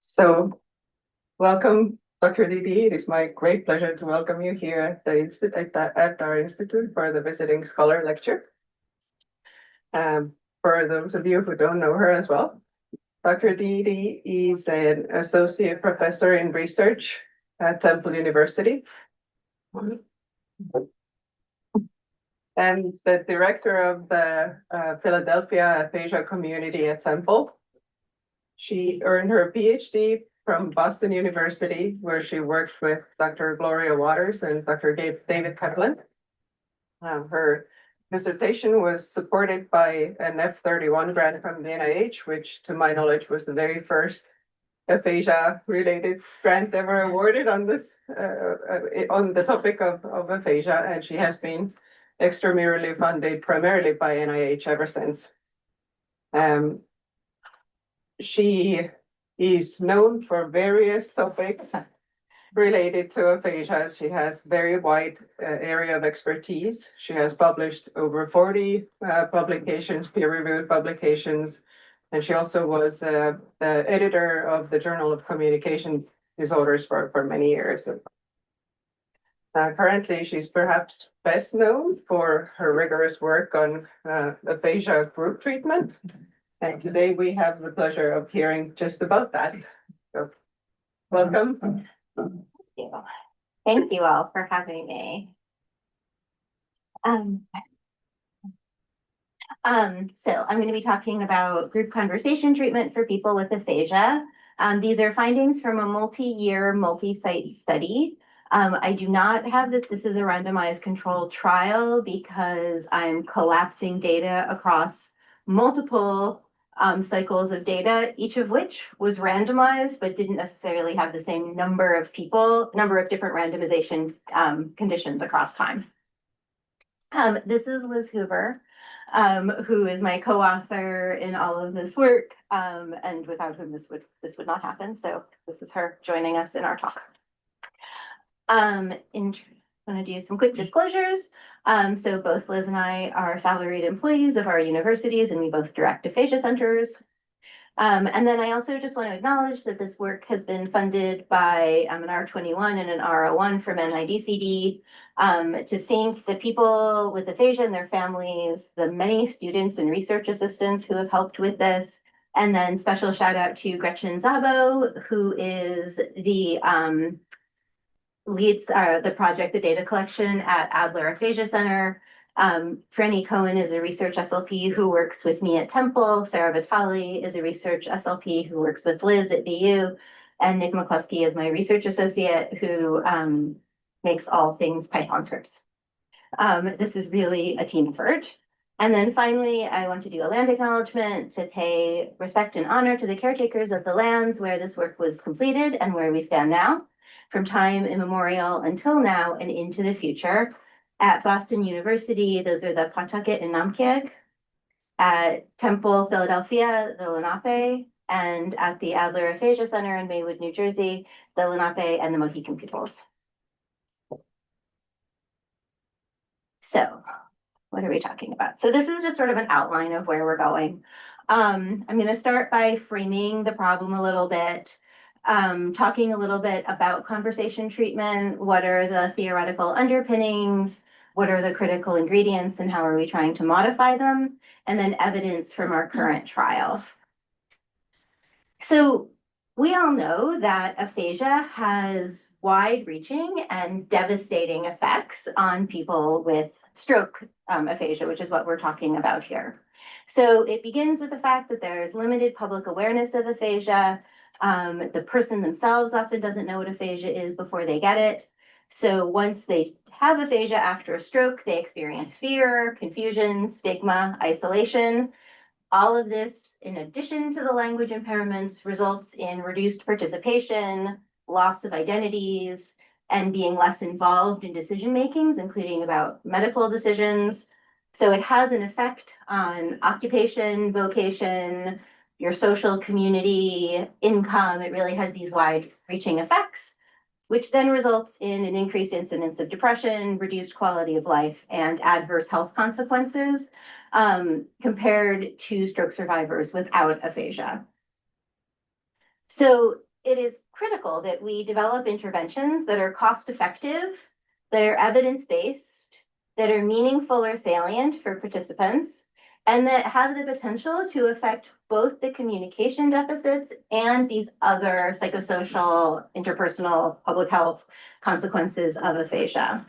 So welcome, Dr. DeDe. It is my great pleasure to welcome you here at the at our institute for the Visiting Scholar Lecture. For those of you who don't know her as well, Dr. DeDe is an associate professor in research at Temple University and the director of the Philadelphia aphasia community at Temple. She earned her PhD from Boston University, where she worked with Dr. Gloria Waters and Dr. David Kaplan. Her dissertation was supported by an F-31 grant from the NIH, which to my knowledge was the very first aphasia-related grant ever awarded on this on the topic of aphasia, and she has been extramurally funded primarily by NIH ever since. She is known for various topics related to aphasia. She has very wide area of expertise. She has published over 40 publications, peer-reviewed publications, and she also was the editor of the Journal of Communication Disorders for many years. Currently, she's perhaps best known for her rigorous work on aphasia group treatment. And today we have the pleasure of hearing just about that. So, welcome. Thank you. Thank you all for having me. So I'm going to be talking about group conversation treatment for people with aphasia. These are findings from a multi-year, multi-site study. I do not have that this is a randomized controlled trial because I'm collapsing data across multiple cycles of data, each of which was randomized, but didn't necessarily have the same number of different randomization conditions across time. This is Liz Hoover, who is my co-author in all of this work, and without whom this would not happen. So this is her joining us in our talk. I'm going to do some quick disclosures. So both Liz and I are salaried employees of our universities, and we both direct aphasia centers. And then I also just want to acknowledge that this work has been funded by an R21 and an R01 from NIDCD, to thank the people with aphasia and their families, the many students and research assistants who have helped with this. And then special shout out to Gretchen Szabo, who is the leads the project, the data collection at Adler Aphasia Center. Franny Cohen is a research SLP who works with me at Temple. Sarah Vitale is a research SLP who works with Liz at BU. And Nick McCluskey is my research associate who makes all things Python scripts. This is really a team effort. And then finally, I want to do a land acknowledgement to pay respect and honor to the caretakers of the lands where this work was completed and where we stand now, from time immemorial until now and into the future. At Boston University, those are the Pawtucket and Namkeg. At Temple, Philadelphia, the Lenape. And at the Adler Aphasia Center in Maywood, New Jersey, the Lenape and the Mohican peoples. So what are we talking about? So this is just sort of an outline of where we're going. I'm going to start by framing the problem a little bit. Talking a little bit about conversation treatment, what are the theoretical underpinnings, what are the critical ingredients, and how are we trying to modify them, and then evidence from our current trial. So we all know that aphasia has wide-reaching and devastating effects on people with stroke aphasia, which is what we're talking about here. So it begins with the fact that there's limited public awareness of aphasia. The person themselves often doesn't know what aphasia is before they get it. So once they have aphasia after a stroke, they experience fear, confusion, stigma, isolation. All of this, in addition to the language impairments, results in reduced participation, loss of identities, and being less involved in decision makings, including about medical decisions. So it has an effect on occupation, vocation, your social community, income. It really has these wide-reaching effects, which then results in an increased incidence of depression, reduced quality of life, and adverse health consequences compared to stroke survivors without aphasia. So it is critical that we develop interventions that are cost-effective, that are evidence-based, that are meaningful or salient for participants, and that have the potential to affect both the communication deficits and these other psychosocial, interpersonal, public health consequences of aphasia.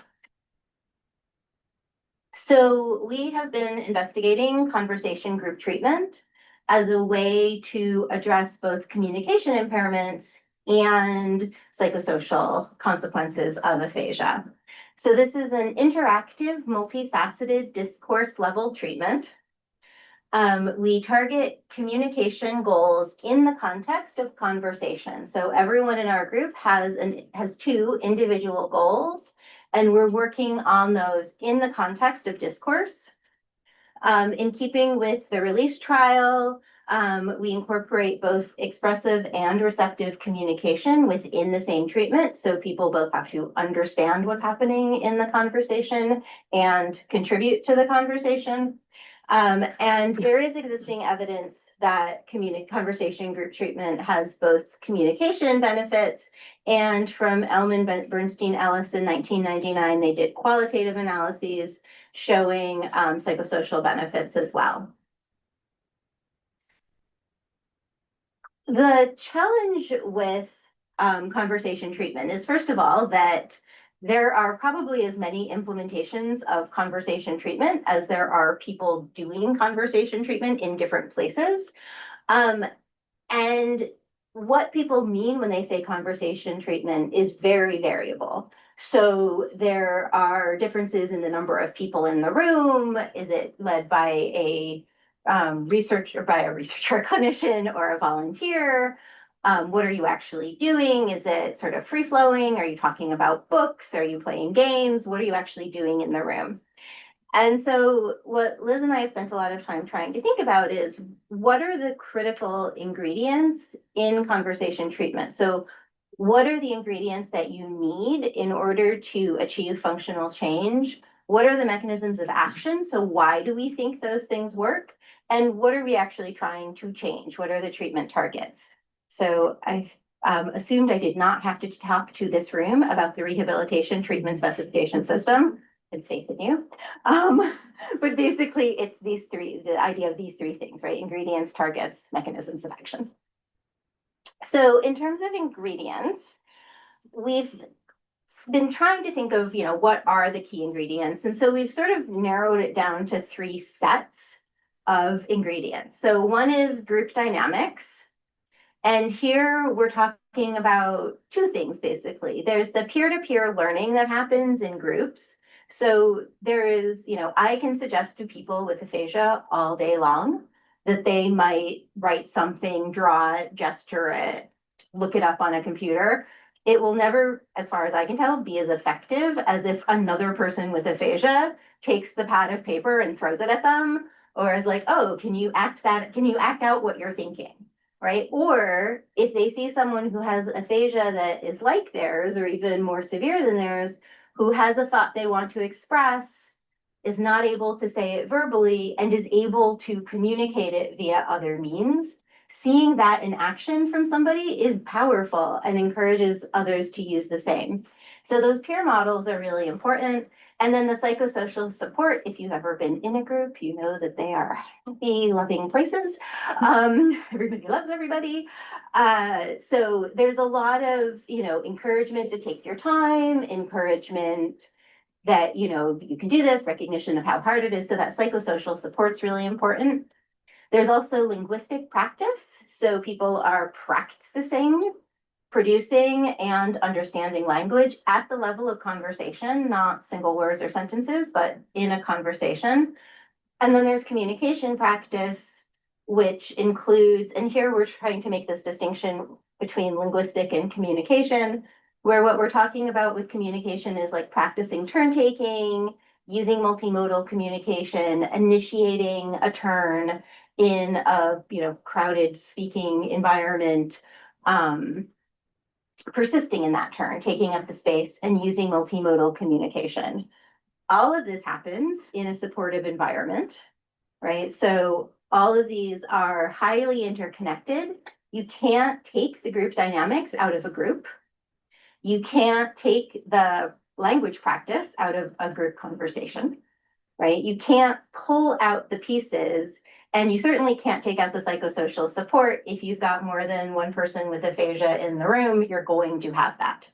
So we have been investigating conversation group treatment as a way to address both communication impairments and psychosocial consequences of aphasia. So this is an interactive, multifaceted discourse level treatment. We target communication goals in the context of conversation. So everyone in our group has two individual goals, and we're working on those in the context of discourse. In keeping with the release trial, we incorporate both expressive and receptive communication within the same treatment. So people both have to understand what's happening in the conversation and contribute to the conversation. And there is existing evidence that conversation group treatment has both communication benefits, and from Elman Bernstein Ellis in 1999, they did qualitative analyses showing psychosocial benefits as well. The challenge with conversation treatment is, first of all, that there are probably as many implementations of conversation treatment as there are people doing conversation treatment in different places. And what people mean when they say conversation treatment is very variable. So there are differences in the number of people in the room. Is it led by a researcher, or clinician, or a volunteer? What are you actually doing? Is it sort of free flowing? Are you talking about books? Are you playing games? What are you actually doing in the room? And so what Liz and I have spent a lot of time trying to think about is, what are the critical ingredients in conversation treatment? So what are the ingredients that you need in order to achieve functional change? What are the mechanisms of action? So why do we think those things work? And what are we actually trying to change? What are the treatment targets? So I've assumed I did not have to talk to this room about the rehabilitation treatment specification system. And faith in you. But basically it's the idea of these three things, right? Ingredients, targets, mechanisms of action. So in terms of ingredients, we've been trying to think of, what are the key ingredients? And so we've sort of narrowed it down to three sets of ingredients. So one is group dynamics. And here we're talking about two things, basically. There's the peer-to-peer learning that happens in groups. So there is, I can suggest to people with aphasia all day long that they might write something, draw it, gesture it, look it up on a computer. It will never, as far as I can tell, be as effective as if another person with aphasia takes the pad of paper and throws it at them, or is like, oh, can you act out what you're thinking? Right? Or if they see someone who has aphasia that is like theirs, or even more severe than theirs, who has a thought they want to express, is not able to say it verbally, and is able to communicate it via other means, seeing that in action from somebody is powerful and encourages others to use the same. So those peer models are really important. And then the psychosocial support, if you've ever been in a group, you know that they are happy, loving places. Everybody loves everybody. So there's a lot of, encouragement to take your time, encouragement that, you can do this, recognition of how hard it is. So that psychosocial support's really important. There's also linguistic practice. So people are practicing producing and understanding language at the level of conversation, not single words or sentences, but in a conversation. And then there's communication practice, which includes, and here we're trying to make this distinction between linguistic and communication, where what we're talking about with communication is like practicing turn taking, using multimodal communication, initiating a turn in a crowded speaking environment, persisting in that turn, taking up the space, and using multimodal communication. All of this happens in a supportive environment, right? So all of these are highly interconnected. You can't take the group dynamics out of a group. You can't take the language practice out of a group conversation, right? You can't pull out the pieces, and you certainly can't take out the psychosocial support. If you've got more than one person with aphasia in the room, you're going to have that.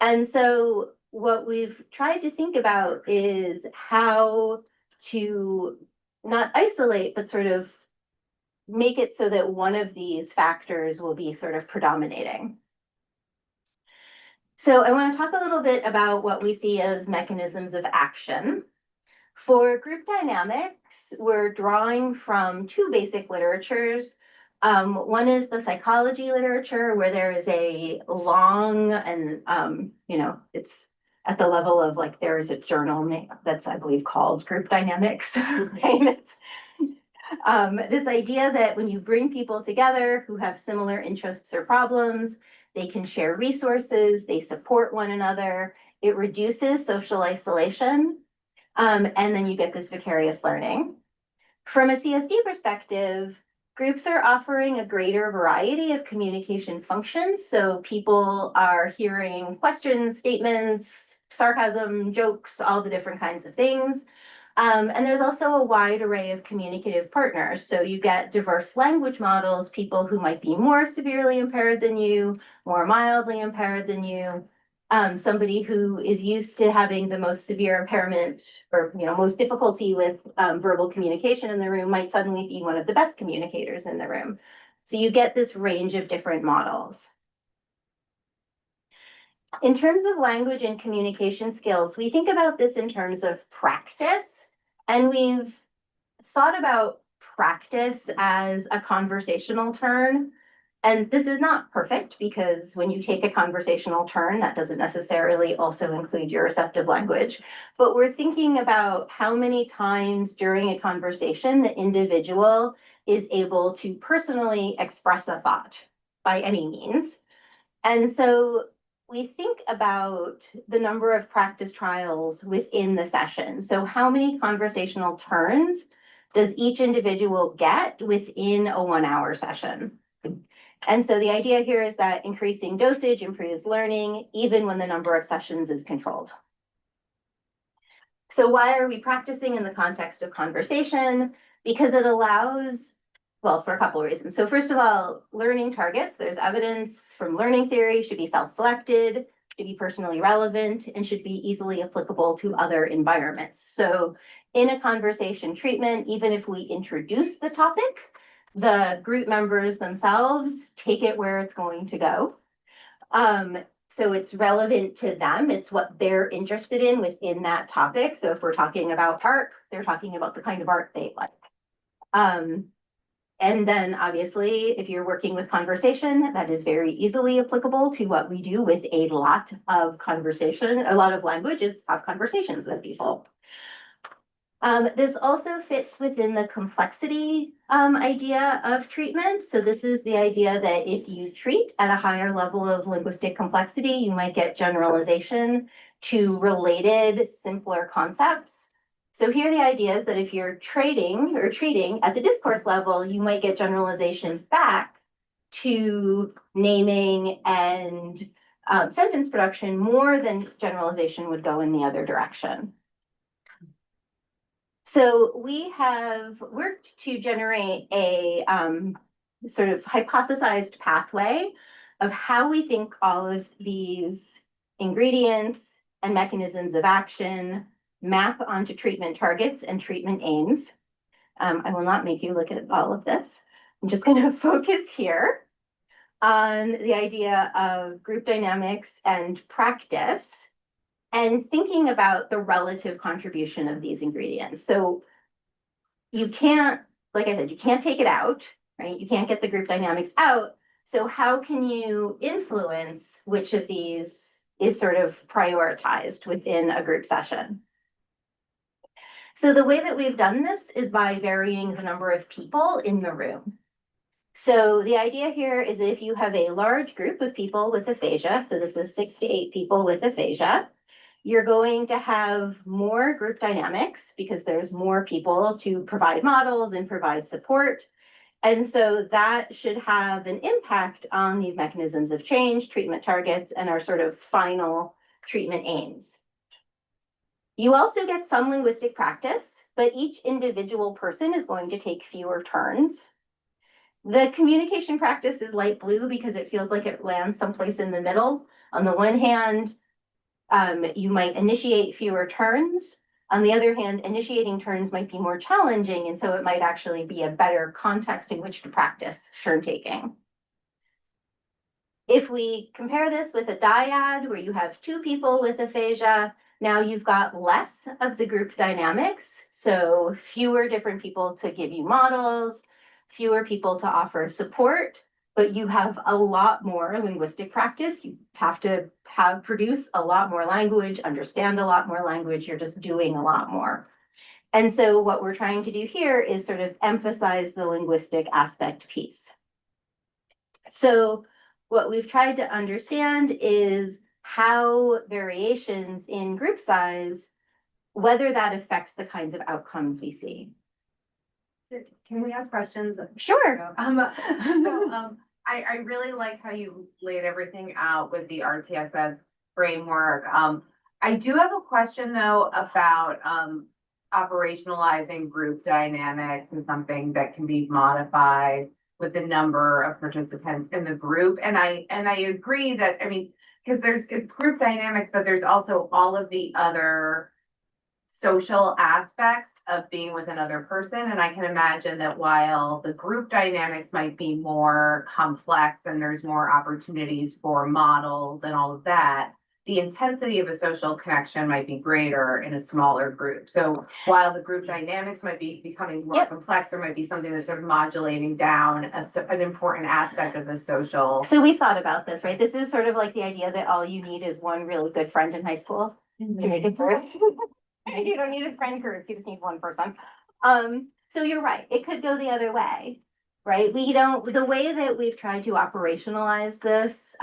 And so what we've tried to think about is how to not isolate, but sort of make it so that one of these factors will be sort of predominating. So I want to talk a little bit about what we see as mechanisms of action. For group dynamics, we're drawing from two basic literatures. One is the psychology literature, where there is a long and, it's at the level of like, there is a journal name that's, I believe, called Group Dynamics, right? This idea that when you bring people together who have similar interests or problems, they can share resources, they support one another, it reduces social isolation, and then you get this vicarious learning. From a CSD perspective, groups are offering a greater variety of communication functions. So people are hearing questions, statements, sarcasm, jokes, all the different kinds of things. And there's also a wide array of communicative partners. So you get diverse language models, people who might be more severely impaired than you, more mildly impaired than you. Somebody who is used to having the most severe impairment or most difficulty with verbal communication in the room might suddenly be one of the best communicators in the room. So you get this range of different models. In terms of language and communication skills, we think about this in terms of practice, and we've thought about practice as a conversational turn. And this is not perfect, because when you take a conversational turn, that doesn't necessarily also include your receptive language. But we're thinking about how many times during a conversation the individual is able to personally express a thought by any means. And so we think about the number of practice trials within the session. So how many conversational turns does each individual get within a 1 hour session? And so the idea here is that increasing dosage improves learning, even when the number of sessions is controlled. So why are we practicing in the context of conversation? Because it allows, well, for a couple of reasons. So first of all, learning targets, there's evidence from learning theory, should be self-selected, should be personally relevant, and should be easily applicable to other environments. So in a conversation treatment, even if we introduce the topic, the group members themselves take it where it's going to go. So it's relevant to them. It's what they're interested in within that topic. So if we're talking about art, they're talking about the kind of art they like. And then obviously, if you're working with conversation, that is very easily applicable to what we do with a lot of conversation. A lot of language is have conversations with people. This also fits within the complexity idea of treatment. So this is the idea that if you treat at a higher level of linguistic complexity, you might get generalization to related, simpler concepts. So here the idea is that if you're treating at the discourse level, you might get generalization back to naming and sentence production more than generalization would go in the other direction. So we have worked to generate a sort of hypothesized pathway of how we think all of these ingredients and mechanisms of action map onto treatment targets and treatment aims. I will not make you look at all of this. I'm just going to focus here on the idea of group dynamics and practice, and thinking about the relative contribution of these ingredients. So you can't, like I said, you can't take it out, right? You can't get the group dynamics out. So how can you influence which of these is sort of prioritized within a group session? So the way that we've done this is by varying the number of people in the room. So the idea here is that if you have a large group of people with aphasia, so this is 6 to 8 people with aphasia, you're going to have more group dynamics because there's more people to provide models and provide support. And so that should have an impact on these mechanisms of change, treatment targets, and our sort of final treatment aims. You also get some linguistic practice, but each individual person is going to take fewer turns. The communication practice is light blue because it feels like it lands someplace in the middle. On the one hand, you might initiate fewer turns. On the other hand, initiating turns might be more challenging, and so it might actually be a better context in which to practice turn taking. If we compare this with a dyad where you have two people with aphasia, now you've got less of the group dynamics, so fewer different people to give you models, fewer people to offer support, but you have a lot more linguistic practice. You have to produce a lot more language, understand a lot more language. You're just doing a lot more. And so what we're trying to do here is sort of emphasize the linguistic aspect piece. So what we've tried to understand is how variations in group size, whether that affects the kinds of outcomes we see. Can we ask questions? Sure. I really like how you laid everything out with the RTSS framework. I do have a question though about operationalizing group dynamics and something that can be modified with the number of participants in the group. And I agree that, I mean, because it's group dynamics, but there's also all of the other social aspects of being with another person. And I can imagine that while the group dynamics might be more complex and there's more opportunities for models and all of that, the intensity of a social connection might be greater in a smaller group. So while the group dynamics might be becoming more complex, there might be something that's sort of modulating down an important aspect of the social. So we've thought about this, right? This is sort of like the idea that all you need is one really good friend in high school to make it through. You don't need a friend group, you just need one person. So you're right, it could go the other way, right? The way that we've tried to operationalize this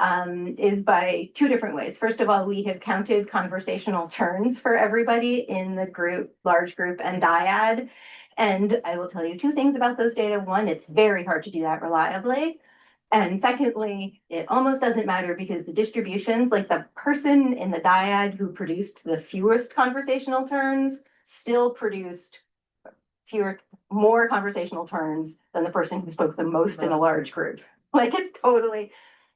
is by two different ways. First of all, we have counted conversational turns for everybody in the group, large group and dyad. And I will tell you two things about those data. One, it's very hard to do that reliably. And secondly, it almost doesn't matter because the distributions, like the person in the dyad who produced the fewest conversational turns still produced more conversational turns than the person who spoke the most in a large group. Like it's totally.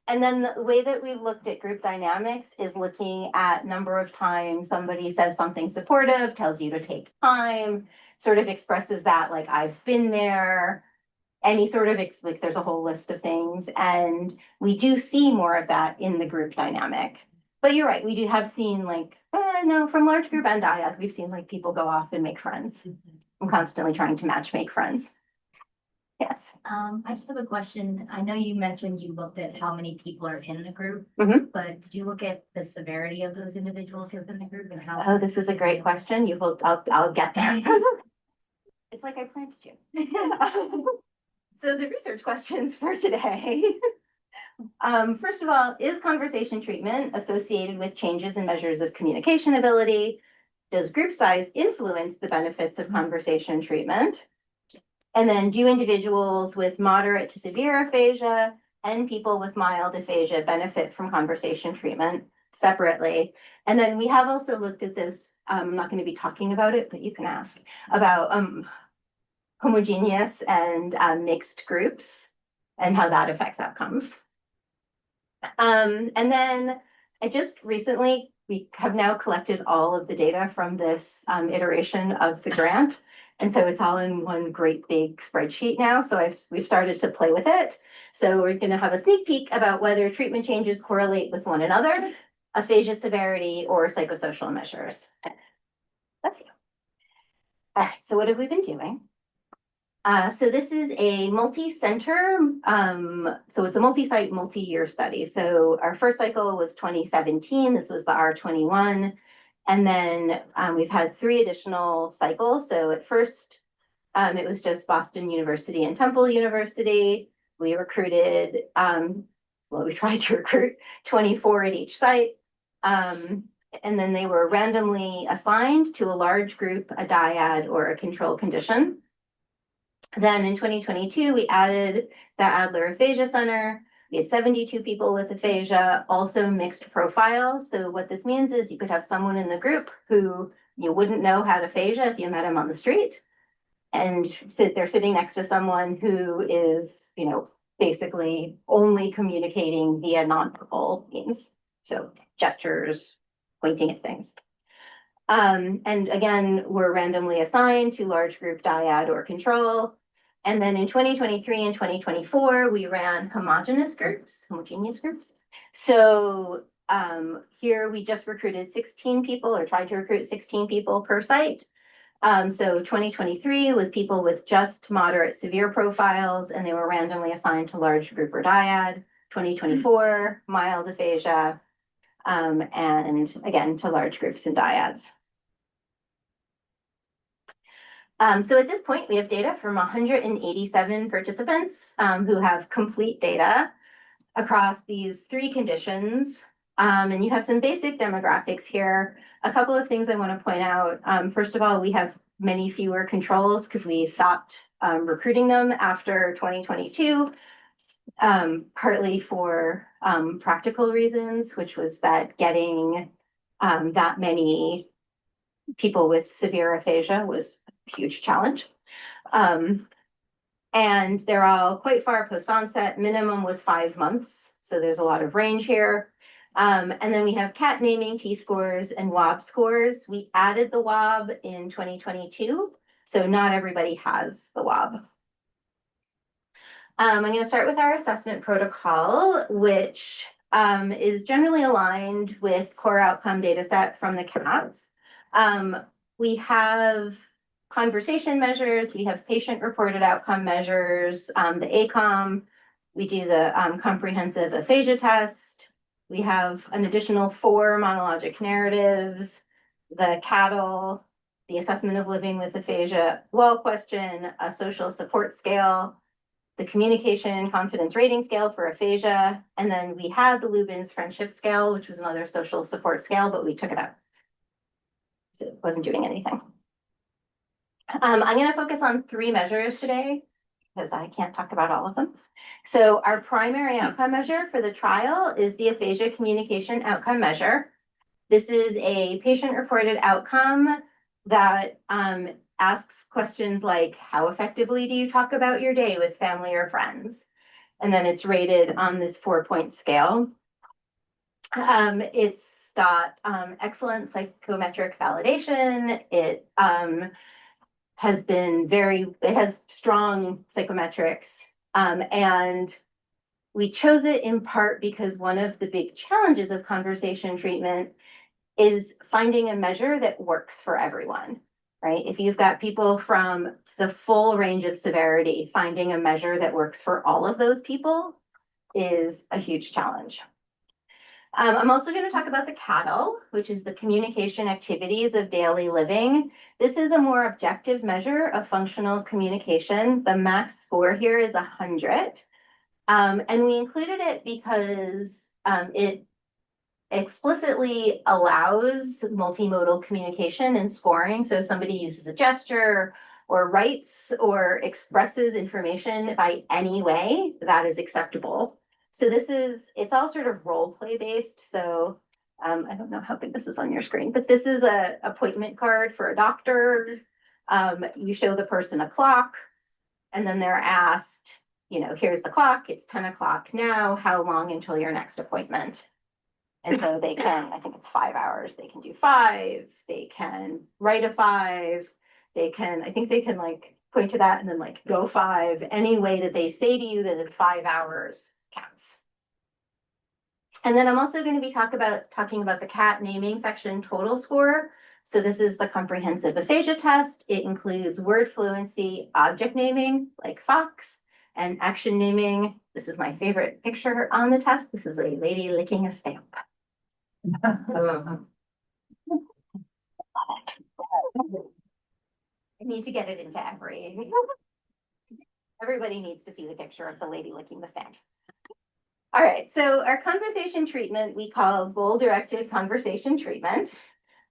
And then the way that we've looked at group dynamics is looking at number of times somebody says something supportive, tells you to take time, sort of expresses that like I've been there. Any sort of, like there's a whole list of things, and we do see more of that in the group dynamic. But you're right, we do have seen like, no, from large group and dyad, we've seen like people go off and make friends. I'm constantly trying to make friends. Yes. I just have a question. I know you mentioned you looked at how many people are in the group, but did you look at the severity of those individuals within the group and how? Oh, this is a great question. I'll get there. It's like I planted you. So the research questions for today. First of all, is conversation treatment associated with changes in measures of communication ability? Does group size influence the benefits of conversation treatment? And then do individuals with moderate to severe aphasia and people with mild aphasia benefit from conversation treatment separately? And then we have also looked at this, I'm not going to be talking about it, but you can ask about homogeneous and mixed groups and how that affects outcomes. And then I just recently, we have now collected all of the data from this iteration of the grant. And so it's all in one great big spreadsheet now. So we've started to play with it. So we're going to have a sneak peek about whether treatment changes correlate with one another, aphasia severity, or psychosocial measures. That's you. All right, so what have we been doing? So this is a multi-center, so it's a multi-site, multi-year study. So our first cycle was 2017. This was the R21. And then we've had 3 additional cycles. So at first, it was just Boston University and Temple University. We recruited, we tried to recruit 24 at each site. And then they were randomly assigned to a large group, a dyad, or a control condition. Then in 2022, we added the Adler Aphasia Center. We had 72 people with aphasia, also mixed profiles. So what this means is you could have someone in the group who you wouldn't know had aphasia if you met him on the street, and they're sitting next to someone who is, basically only communicating via nonverbal means. So gestures, pointing at things. And again, we're randomly assigned to large group dyad or control. And then in 2023 and 2024, we ran homogeneous groups. So here we just recruited 16 people, or tried to recruit 16 people per site. So 2023 was people with just moderate severe profiles, and they were randomly assigned to large group or dyad. 2024, mild aphasia, and again, to large groups and dyads. So at this point, we have data from 187 participants who have complete data across these 3 conditions. And you have some basic demographics here. A couple of things I want to point out. First of all, we have many fewer controls because we stopped recruiting them after 2022, partly for practical reasons, which was that getting that many people with severe aphasia was a huge challenge. And they're all quite far post-onset. Minimum was 5 months, so there's a lot of range here. And then we have CAT naming, T-scores, and WOB scores. We added the WOB in 2022, so not everybody has the WOB. I'm going to start with our assessment protocol, which is generally aligned with core outcome data set from the CATs. We have conversation measures, we have patient-reported outcome measures, the ACOM, we do the comprehensive aphasia test, we have an additional 4 monologic narratives, the CATL, the assessment of living with aphasia wall question, a social support scale, the communication confidence rating scale for aphasia, and then we had the Lubin's friendship scale, which was another social support scale, but we took it out. So it wasn't doing anything. I'm going to focus on 3 measures today because I can't talk about all of them. So our primary outcome measure for the trial is the aphasia communication outcome measure. This is a patient-reported outcome that asks questions like, how effectively do you talk about your day with family or friends? And then it's rated on this 4-point scale. It's got excellent psychometric validation. It has strong psychometrics. And we chose it in part because one of the big challenges of conversation treatment is finding a measure that works for everyone, right? If you've got people from the full range of severity, finding a measure that works for all of those people is a huge challenge. I'm also going to talk about the CATL, which is the communication activities of daily living. This is a more objective measure of functional communication. The max score here is 100. And we included it because it explicitly allows multimodal communication and scoring. So if somebody uses a gesture or writes or expresses information by any way, that is acceptable. So it's all sort of role play based. So I don't know how big this is on your screen, but this is a appointment card for a doctor. You show the person a clock, and then they're asked, here's the clock, it's 10 o'clock now, how long until your next appointment? And so they can, I think it's 5 hours, they can do 5, they can write a 5, I think they can point to that and then go 5. Any way that they say to you that it's 5 hours counts. And then I'm also going to be talking about the CAT naming section total score. So this is the comprehensive aphasia test. It includes word fluency, object naming, like fox, and action naming. This is my favorite picture on the test. This is a lady licking a stamp. I need to get it into everybody needs to see the picture of the lady licking the stamp. All right, so our conversation treatment we call goal-directed conversation treatment.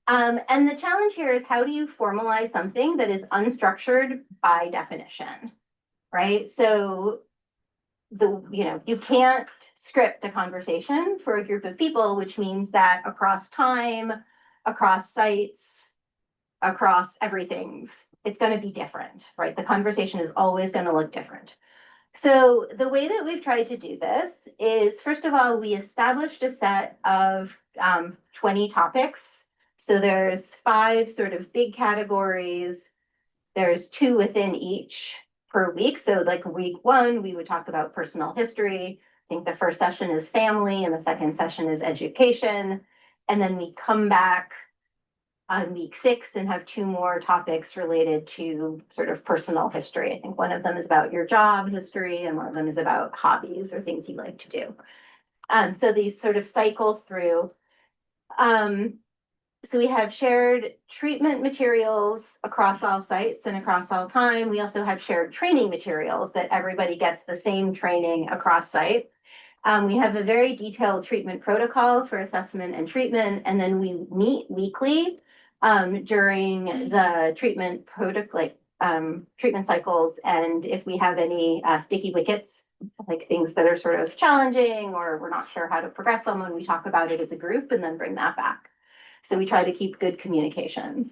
And the challenge here is, how do you formalize something that is unstructured by definition, right? So you can't script a conversation for a group of people, which means that across time, across sites, across everything's, it's going to be different, right? The conversation is always going to look different. So the way that we've tried to do this is, first of all, we established a set of 20 topics. So there's 5 sort of big categories. There's 2 within each per week. So like week 1, we would talk about personal history. I think the first session is family and the second session is education. And then we come back on week 6 and have 2 more topics related to sort of personal history. I think one of them is about your job history and one of them is about hobbies or things you like to do. So these sort of cycle through. So we have shared treatment materials across all sites and across all time. We also have shared training materials that everybody gets the same training across site. We have a very detailed treatment protocol for assessment and treatment, and then we meet weekly during the treatment treatment cycles. And if we have any sticky wickets, like things that are sort of challenging or we're not sure how to progress someone, we talk about it as a group and then bring that back. So we try to keep good communication.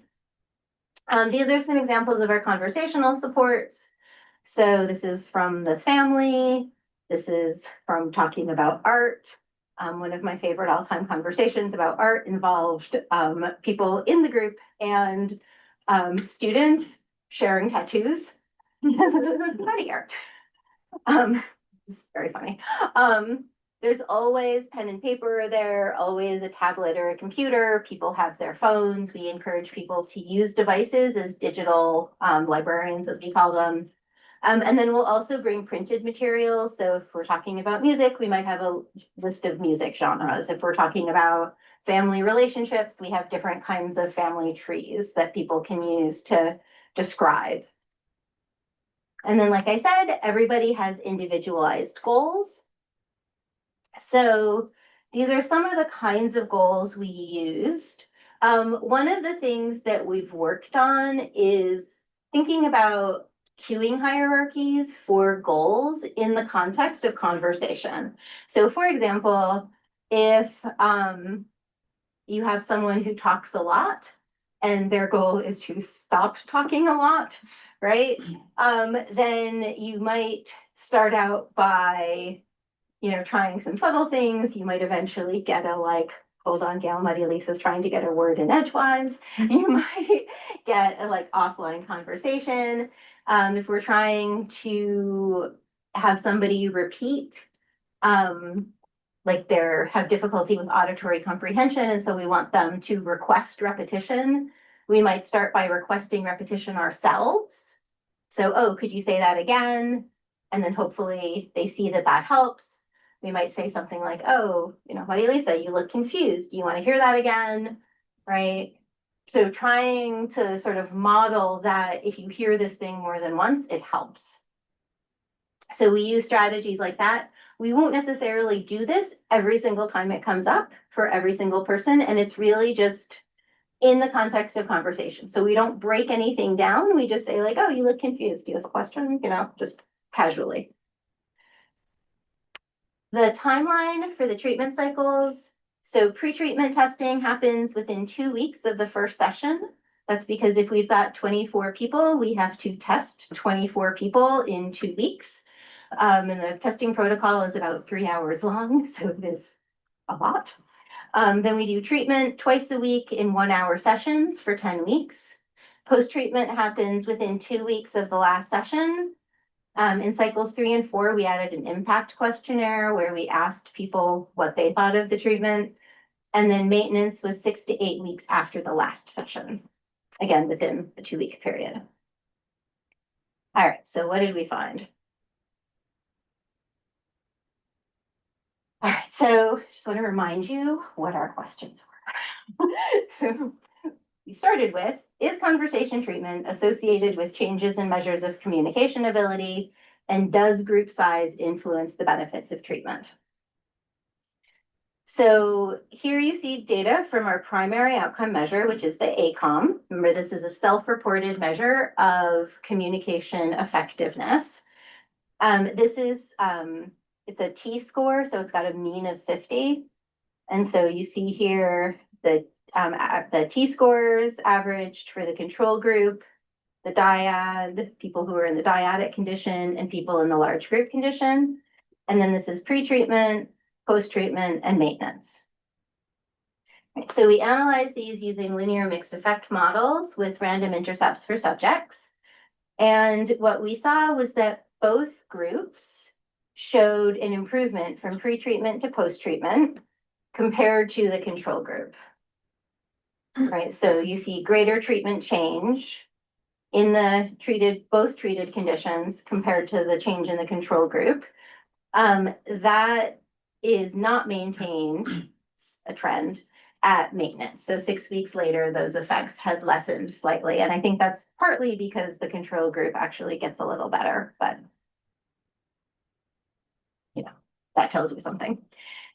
These are some examples of our conversational supports. So this is from the family. This is from talking about art. One of my favorite all-time conversations about art involved people in the group and students sharing tattoos because of body art. It's very funny. There's always pen and paper there, always a tablet or a computer. People have their phones. We encourage people to use devices as digital librarians, as we call them. And then we'll also bring printed materials. So if we're talking about music, we might have a list of music genres. If we're talking about family relationships, we have different kinds of family trees that people can use to describe. And then, like I said, everybody has individualized goals. So these are some of the kinds of goals we used. One of the things that we've worked on is thinking about queuing hierarchies for goals in the context of conversation. So for example, if you have someone who talks a lot and their goal is to stop talking a lot, right? Then you might start out by trying some subtle things. You might eventually get a hold on, Gayle, Maria Lisa's trying to get a word in edgewise. You might get a offline conversation. If we're trying to have somebody repeat, they have difficulty with auditory comprehension, and so we want them to request repetition, we might start by requesting repetition ourselves. So, oh, could you say that again? And then hopefully they see that that helps. We might say something like, oh, Maria Lisa, you look confused. Do you want to hear that again? Right? So trying to sort of model that if you hear this thing more than once, it helps. So we use strategies like that. We won't necessarily do this every single time it comes up for every single person. And it's really just in the context of conversation. So we don't break anything down. We just say oh, you look confused. Do you have a question? Just casually. The timeline for the treatment cycles. So pre-treatment testing happens within 2 weeks of the first session. That's because if we've got 24 people, we have to test 24 people in 2 weeks. And the testing protocol is about 3 hours long, so it is a lot. Then we do treatment twice a week in 1-hour sessions for 10 weeks. Post-treatment happens within 2 weeks of the last session. In cycles 3 and 4, we added an impact questionnaire where we asked people what they thought of the treatment. And then maintenance was 6 to 8 weeks after the last session, again, within the 2-week period. All right, so what did we find? All right, so just want to remind you what our questions were. So we started with, is conversation treatment associated with changes in measures of communication ability, and does group size influence the benefits of treatment? So here you see data from our primary outcome measure, which is the ACOM. Remember, this is a self-reported measure of communication effectiveness. This is, it's a T-score, so it's got a mean of 50. And so you see here the T-scores averaged for the control group, the dyad, people who are in the dyadic condition, and people in the large group condition. And then this is pre-treatment, post-treatment, and maintenance. Right, so we analyzed these using linear mixed effect models with random intercepts for subjects. And what we saw was that both groups showed an improvement from pre-treatment to post-treatment compared to the control group. Right, so you see greater treatment change in the both treated conditions compared to the change in the control group. That is not maintained, a trend, at maintenance. So 6 weeks later, those effects had lessened slightly. And I think that's partly because the control group actually gets a little better, but you know, that tells you something.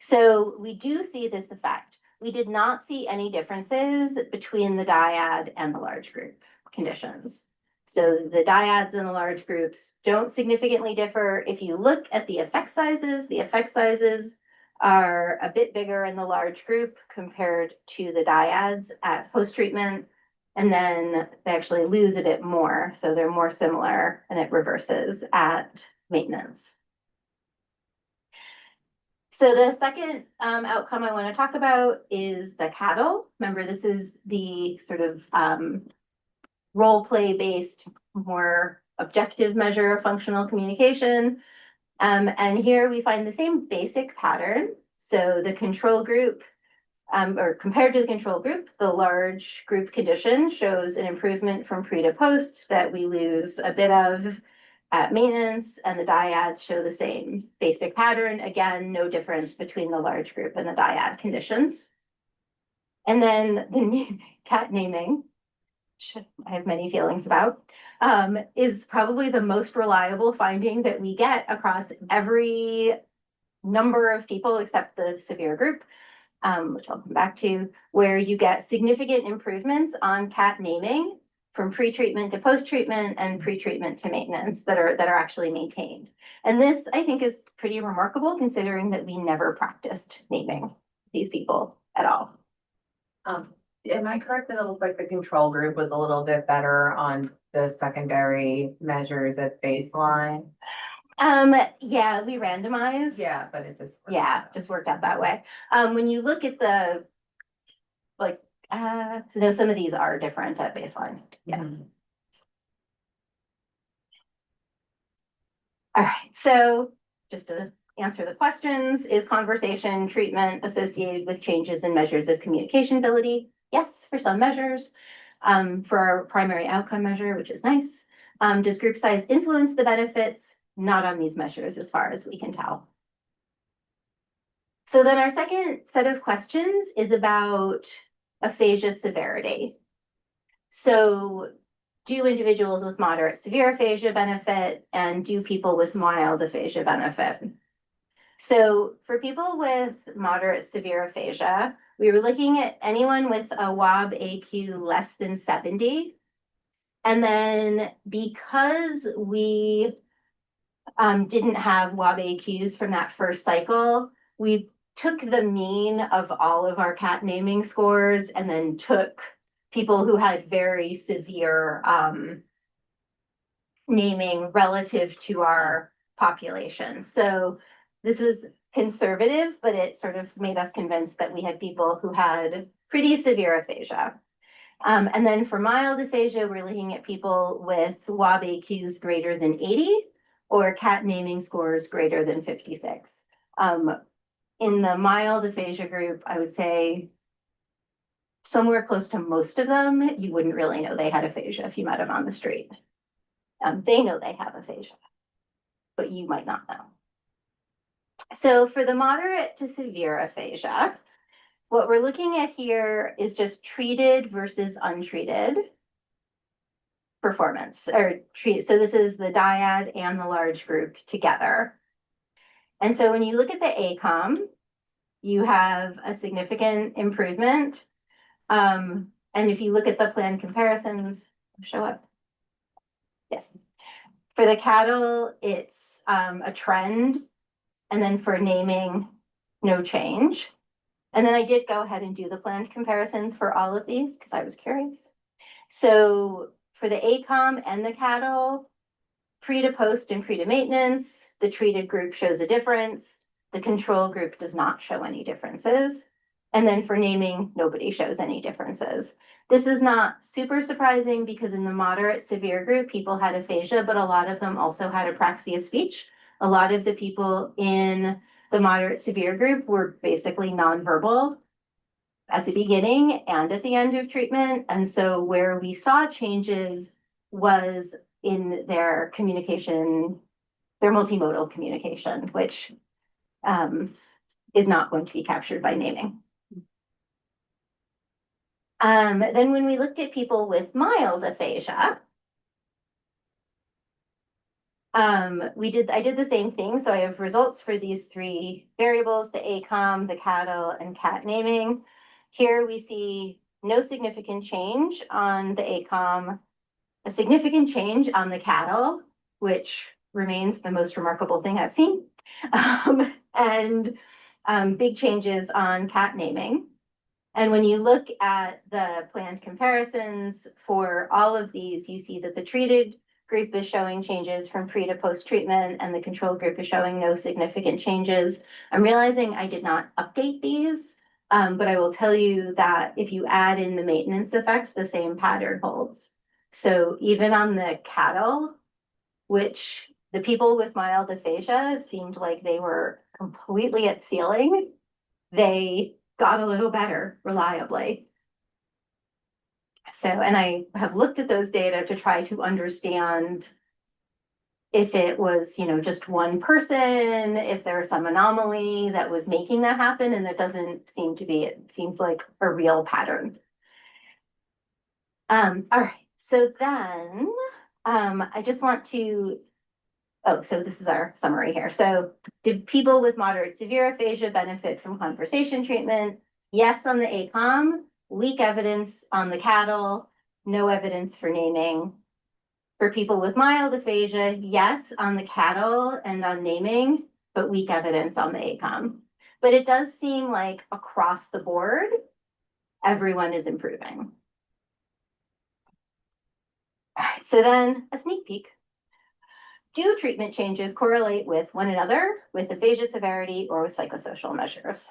So we do see this effect. We did not see any differences between the dyad and the large group conditions. So the dyads and the large groups don't significantly differ. If you look at the effect sizes are a bit bigger in the large group compared to the dyads at post-treatment, and then they actually lose a bit more. So they're more similar and it reverses at maintenance. So the second outcome I want to talk about is the cattle. Remember, this is the sort of role play based, more objective measure of functional communication. And here we find the same basic pattern. So the control group, or compared to the control group, the large group condition shows an improvement from pre to post that we lose a bit of at maintenance, and the dyads show the same basic pattern. Again, no difference between the large group and the dyad conditions. And then the cat naming, which I have many feelings about, is probably the most reliable finding that we get across every number of people except the severe group, which I'll come back to, where you get significant improvements on cat naming from pre-treatment to post-treatment and pre-treatment to maintenance that are actually maintained. And this, I think, is pretty remarkable considering that we never practiced naming these people at all. Am I correct that it looked like the control group was a little bit better on the secondary measures at baseline? Yeah, we randomized. Yeah, but it just worked out that way. When you look at the, like, so some of these are different at baseline. Yeah. Mm-hmm. All right, so just to answer the questions, is conversation treatment associated with changes in measures of communication ability? Yes, for some measures. For our primary outcome measure, which is nice. Does group size influence the benefits? Not on these measures as far as we can tell. So then our second set of questions is about aphasia severity. So do individuals with moderate severe aphasia benefit, and do people with mild aphasia benefit? So for people with moderate severe aphasia, we were looking at anyone with a WAB-AQ less than 70. And then because we didn't have WAB-AQs from that first cycle, we took the mean of all of our cat naming scores and then took people who had very severe naming relative to our population. So this was conservative, but it sort of made us convinced that we had people who had pretty severe aphasia. And then for mild aphasia, we're looking at people with WAB-AQs greater than 80 or cat naming scores greater than 56. In the mild aphasia group, I would say somewhere close to most of them, you wouldn't really know they had aphasia if you met them on the street. They know they have aphasia, but you might not know. So for the moderate to severe aphasia, what we're looking at here is just treated versus untreated performance, or treat. So this is the dyad and the large group together. And so when you look at the ACOM, you have a significant improvement. And if you look at the planned comparisons, show up. Yes. For the cattle, it's a trend. And then for naming, no change. And then I did go ahead and do the planned comparisons for all of these because I was curious. So for the ACOM and the cattle, pre to post and pre to maintenance, the treated group shows a difference. The control group does not show any differences. And then for naming, nobody shows any differences. This is not super surprising because in the moderate severe group, people had aphasia, but a lot of them also had apraxia of speech. A lot of the people in the moderate severe group were basically nonverbal at the beginning and at the end of treatment. And so where we saw changes was in their communication, their multimodal communication, which is not going to be captured by naming. Then when we looked at people with mild aphasia, I did the same thing. So I have results for these three variables, the ACOM, the cattle, and cat naming. Here we see no significant change on the ACOM, a significant change on the cattle, which remains the most remarkable thing I've seen, and big changes on cat naming. And when you look at the planned comparisons for all of these, you see that the treated group is showing changes from pre to post treatment and the control group is showing no significant changes. I'm realizing I did not update these, but I will tell you that if you add in the maintenance effects, the same pattern holds. So even on the cattle, which the people with mild aphasia seemed like they were completely at ceiling, they got a little better reliably. So, and I have looked at those data to try to understand if it was, just one person, if there was some anomaly that was making that happen, and that doesn't seem to be, it seems like a real pattern. All right, so then I just want to, so this is our summary here. So did people with moderate severe aphasia benefit from conversation treatment? Yes on the ACOM, weak evidence on the cattle, no evidence for naming. For people with mild aphasia, yes on the cattle and on naming, but weak evidence on the ACOM. But it does seem like across the board, everyone is improving. All right, so then a sneak peek. Do treatment changes correlate with one another, with aphasia severity, or with psychosocial measures?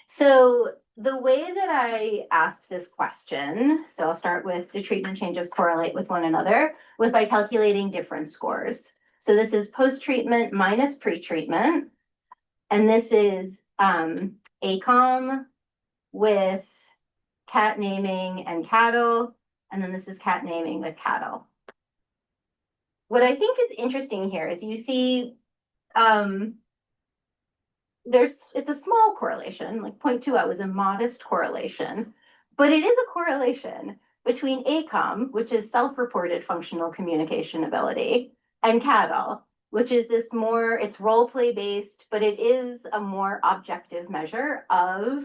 So the way that I asked this question, so I'll start with, do treatment changes correlate with one another, was by calculating difference scores. So this is post-treatment minus pre-treatment, and this is ACOM with cat naming and cattle, and then this is cat naming with cattle. What I think is interesting here is you see it's a small correlation, like 0.2 was a modest correlation, but it is a correlation between ACOM, which is self-reported functional communication ability, and cattle, which is this more, it's role play based, but it is a more objective measure of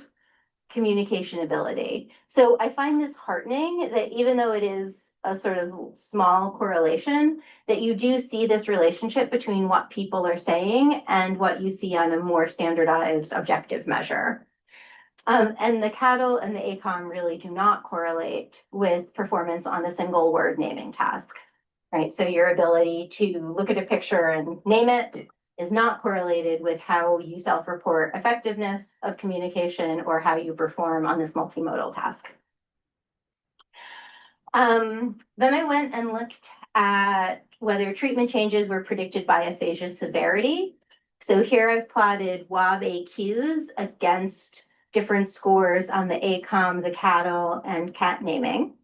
communication ability. So I find this heartening that even though it is a sort of small correlation, that you do see this relationship between what people are saying and what you see on a more standardized objective measure. And the cattle and the ACOM really do not correlate with performance on a single word naming task, right? So your ability to look at a picture and name it is not correlated with how you self-report effectiveness of communication or how you perform on this multimodal task. Then I went and looked at whether treatment changes were predicted by aphasia severity. So here I've plotted WAB-AQs against different scores on the ACOM, the cattle, and cat naming.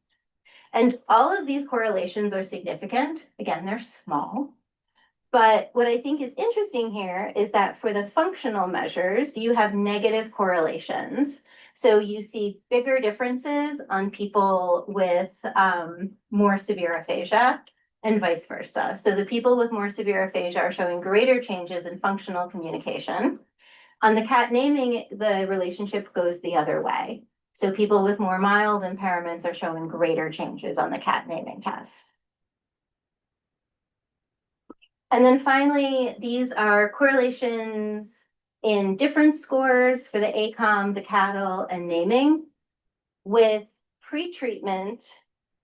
And all of these correlations are significant. Again, they're small. But what I think is interesting here is that for the functional measures, you have negative correlations. So you see bigger differences on people with more severe aphasia and vice versa. So the people with more severe aphasia are showing greater changes in functional communication. On the cat naming, the relationship goes the other way. So people with more mild impairments are showing greater changes on the cat naming test. And then finally, these are correlations in difference scores for the ACOM, the cattle, and naming with pre-treatment,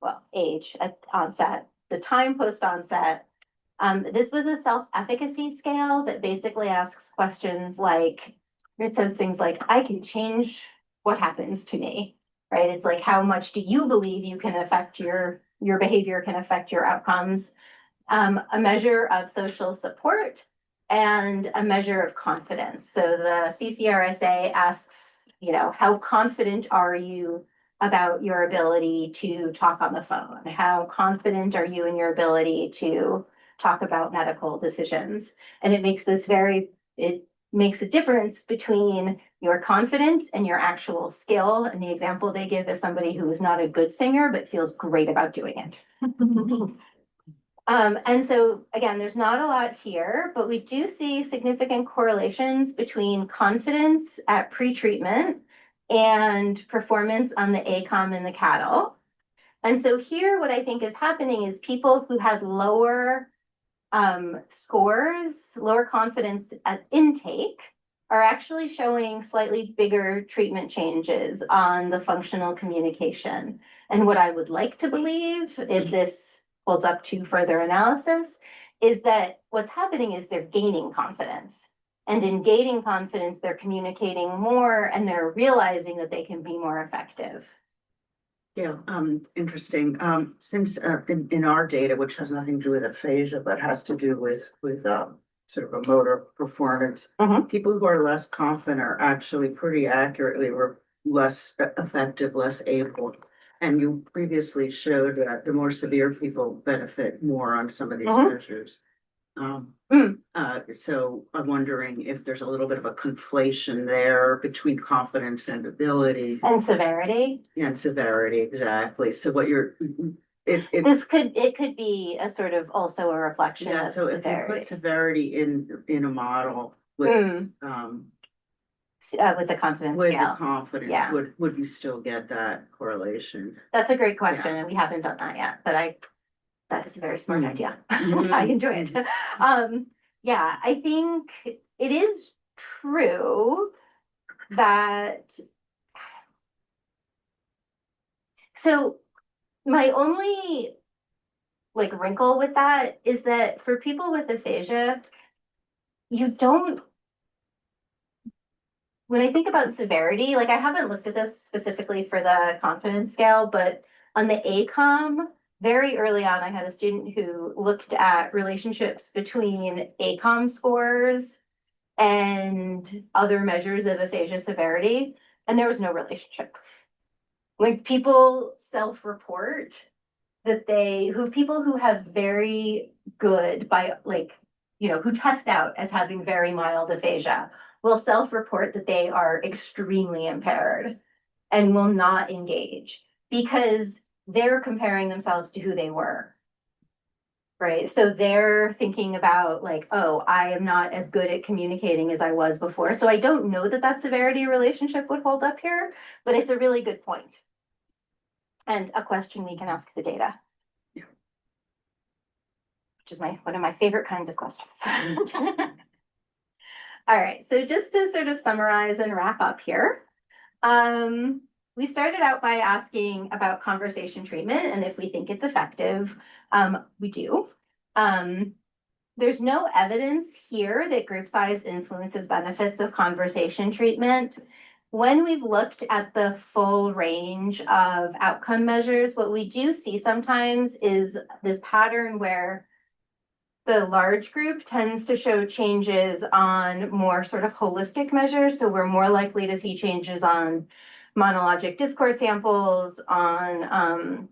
well, age at onset, the time post onset. This was a self-efficacy scale that basically asks questions like, it says things like, I can change what happens to me, right? It's like, how much do you believe you can affect your behavior can affect your outcomes? A measure of social support and a measure of confidence. So the CCRSA asks, how confident are you about your ability to talk on the phone? How confident are you in your ability to talk about medical decisions? And it makes a difference between your confidence and your actual skill. And the example they give is somebody who is not a good singer, but feels great about doing it. And so again, there's not a lot here, but we do see significant correlations between confidence at pre-treatment and performance on the ACOM and the cattle. And so here, what I think is happening is people who had lower scores, lower confidence at intake, are actually showing slightly bigger treatment changes on the functional communication. And what I would like to believe, if this holds up to further analysis, is that what's happening is they're gaining confidence. And in gaining confidence, they're communicating more and they're realizing that they can be more effective. Yeah, interesting. Since in our data, which has nothing to do with aphasia, but has to do with sort of a motor performance, people who are less confident are actually pretty accurately were less effective, less able. And you previously showed that the more severe people benefit more on some of these measures. So I'm wondering if there's a little bit of a conflation there between confidence and ability. And severity. And severity, exactly. So what it could be a sort of also a reflection of so if you put severity in a model with the confidence with scale. the confidence, Yeah. would you still get that correlation? That's a great question, and we haven't done that yet, but that is a very smart idea. I enjoy it. Yeah, I think it is true that. So my only wrinkle with that is that for people with aphasia, when I think about severity, I haven't looked at this specifically for the confidence scale, but on the ACOM, very early on, I had a student who looked at relationships between ACOM scores and other measures of aphasia severity, and there was no relationship. People self-report that people who have very good who test out as having very mild aphasia will self-report that they are extremely impaired and will not engage because they're comparing themselves to who they were. Right. So they're thinking about oh, I am not as good at communicating as I was before. So I don't know that severity relationship would hold up here, but it's a really good point. And a question we can ask the data. Yeah. Which is one of my favorite kinds of questions. All right, so just to sort of summarize and wrap up here, we started out by asking about conversation treatment and if we think it's effective. We do. There's no evidence here that group size influences benefits of conversation treatment. When we've looked at the full range of outcome measures, what we do see sometimes is this pattern where the large group tends to show changes on more sort of holistic measures. So we're more likely to see changes on monologic discourse samples, on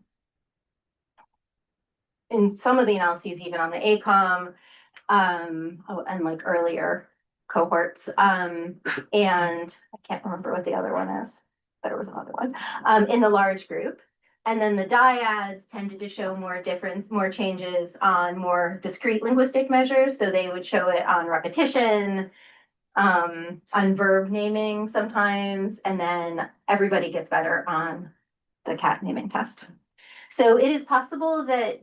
in some of the analyses, even on the ACOM, and earlier cohorts. And I can't remember what the other one is. There was another one in the large group. And then the dyads tended to show more changes on more discrete linguistic measures. So they would show it on repetition, on verb naming sometimes, and then everybody gets better on the cat naming test. So it is possible that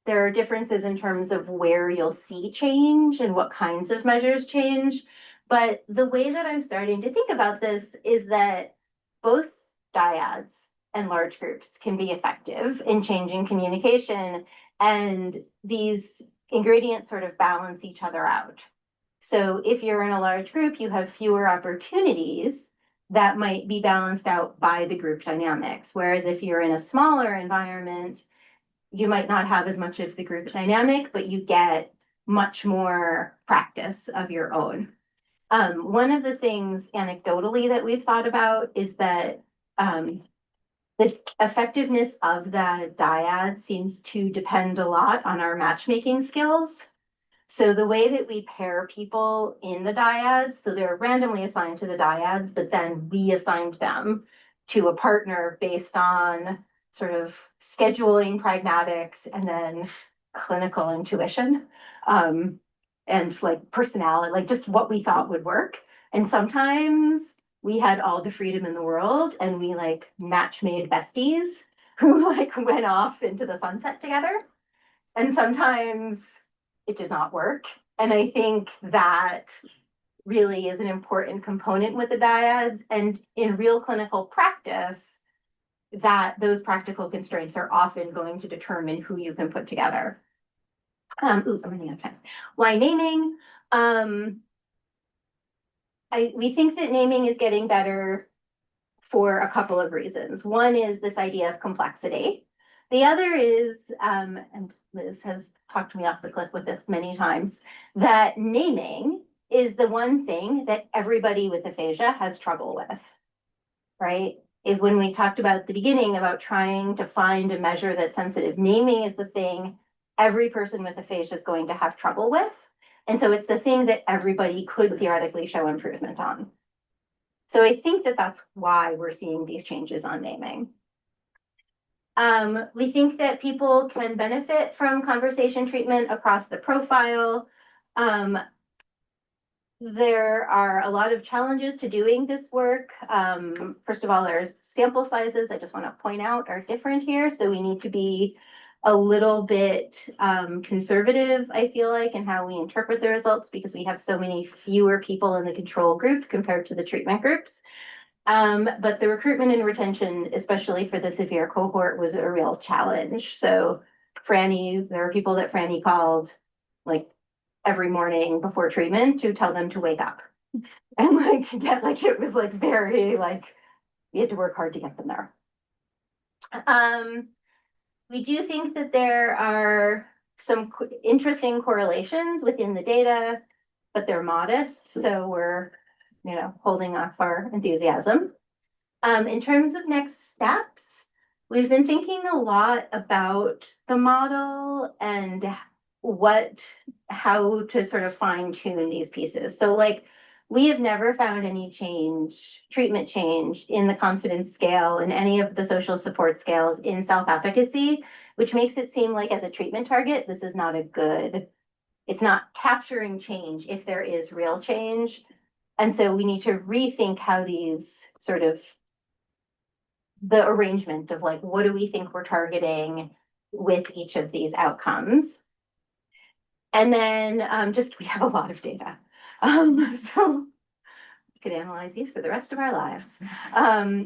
There are differences in terms of where you'll see change and what kinds of measures change. But the way that I'm starting to think about this is that both dyads and large groups can be effective in changing communication, and these ingredients sort of balance each other out. So if you're in a large group, you have fewer opportunities that might be balanced out by the group dynamics. Whereas if you're in a smaller environment, you might not have as much of the group dynamic, but you get much more practice of your own. One of the things anecdotally that we've thought about is that the effectiveness of the dyad seems to depend a lot on our matchmaking skills. So the way that we pair people in the dyads, so they're randomly assigned to the dyads, but then we assigned them to a partner based on sort of scheduling pragmatics and then clinical intuition. And like personality, like just what we thought would work. And sometimes we had all the freedom in the world and we like match made besties who like went off into the sunset together. And sometimes it did not work. And I think that really is an important component with the dyads. And in real clinical practice, that those practical constraints are often going to determine who you can put together. I'm running out of time. Why naming? We think that naming is getting better for a couple of reasons. One is this idea of complexity. The other is, and Liz has talked me off the cliff with this many times, that naming is the one thing that everybody with aphasia has trouble with, right? If when we talked about at the beginning about trying to find a measure that's sensitive, naming is the thing every person with aphasia is going to have trouble with. And so it's the thing that everybody could theoretically show improvement on. So I think that that's why we're seeing these changes on naming. We think that people can benefit from conversation treatment across the profile. There are a lot of challenges to doing this work. First of all, there's sample sizes, I just want to point out, are different here. So we need to be a little bit conservative, I feel like, in how we interpret the results because we have so many fewer people in the control group compared to the treatment groups. But the recruitment and retention, especially for the severe cohort, was a real challenge. So Franny, there are people that Franny called like every morning before treatment to tell them to wake up. And like get like it was like very like we had to work hard to get them there. We do think that there are some interesting correlations within the data, but they're modest. So we're, you know, holding off our enthusiasm. In terms of next steps, we've been thinking a lot about the model and how to sort of fine tune these pieces. So like we have never found any treatment change in the confidence scale in any of the social support scales in self-efficacy, which makes it seem like as a treatment target, this is not it's not capturing change if there is real change. And so we need to rethink how these sort of the arrangement of like, what do we think we're targeting with each of these outcomes? And then we have a lot of data. So we could analyze these for the rest of our lives.